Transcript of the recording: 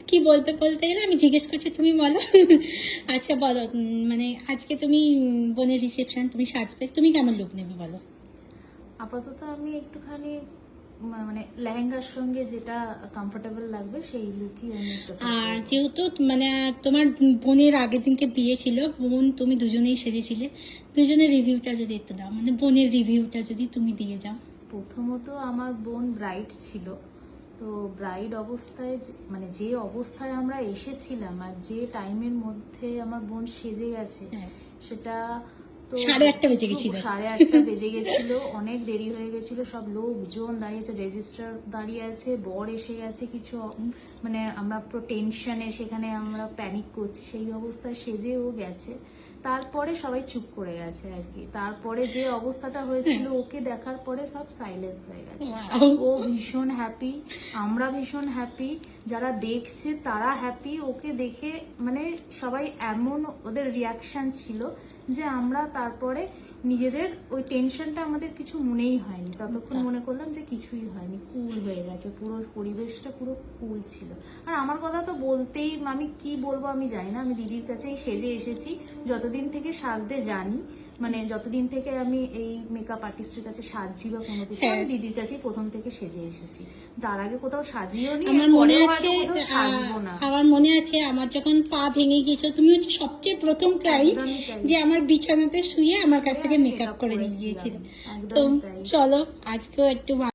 কি বলবে বলতে গেলে আমি জিজ্ঞেস করছি, তুমি বলো। আচ্ছা বলো, মানে আজকে তুমি বোনের রিসেপশন, তুমি সাজবে, তুমি কেমন লুক নেবে বলো? আপাতত আমি একটুখানি মানে লেহেঙ্গার সঙ্গে যেটা কমফোর্টেবল লাগবে সেই লুকই আমি প্রেফার আর করবো। যেহেতু মানে তোমার বোনের আগের দিনকে বিয়ে ছিল, বোন তুমি দুজনেই সেজেছিলে, দুজনের রিভিউটা যদি একটু দাও, মানে বোনের রিভিউটা যদি তুমি দিয়ে যাও। প্রথমত আমার বোন ব্রাইড ছিল, তো ব্রাইড অবস্থায় মানে যে অবস্থায় আমরা এসেছিলাম আর যে টাইমের মধ্যে আমার বোন সেজে গেছে, হ্যাঁ, সেটা তো 8:30 বেজে কিছু গেছিল। 8:30 বেজে গেছিল, অনেক দেরি হয়ে গেছিল, সব লোকজন দাঁড়িয়েছে, রেজিস্ট্রার দাঁড়িয়ে আছে, বর এসে গেছে, কিছু মানে আমরা পুরো টেনশনে সেখানে আমরা প্যানিক করছি, সেই অবস্থায় সেজেও গেছে। তারপরে সবাই চুপ করে গেছে আর কি। তারপরে যে অবস্থাটা হয়েছিল ওকে দেখার পরে সব সাইলেন্স হয়ে গেছে। Wow! ও ভীষণ হ্যাপি, আমরা ভীষণ হ্যাপি, যারা দেখছে তারা হ্যাপি ওকে দেখে, মানে সবাই এমন ওদের রিয়াকশন ছিল যে আমরা তারপরে নিজেদের ওই টেনশনটা আমাদের কিছু মনেই হয়নি, ততক্ষণ মনে করলাম যে কিছুই হয়নি, কুল হয়ে গেছে, পুরো পরিবেশটা পুরো কুল ছিল। আর আমার কথা তো বলতেই, আমি কি বলবো আমি জানি না, আমি দিদির কাছেই সেজে এসেছি যতদিন থেকে সাজতে জানি, মানে যতদিন থেকে আমি এই মেকআপ আর্টিস্টের কাছে সাজছি বা কোনো কিছু, হ্যাঁ, আমি দিদির কাছেই প্রথম থেকে সেজে এসেছি। তার আগে কোথাও সাজিও নি, আমার মনে পরেও আছে, হয়তো কোথাও সাজবো না। আমার মনে আছে আমার যখন পা ভেঙে গিয়েছিল, তুমি হচ্ছে সবচেয়ে প্রথম ক্লায়েন্ট একদমই তাই, যে আমার বিছানাতে শুয়ে আমার কাছ থেকে আমি মেকআপ মেকআপ করে দিয়ে করেছিলাম, গিয়েছিল। তো একদমই তাই। চলো, আজকেও একটু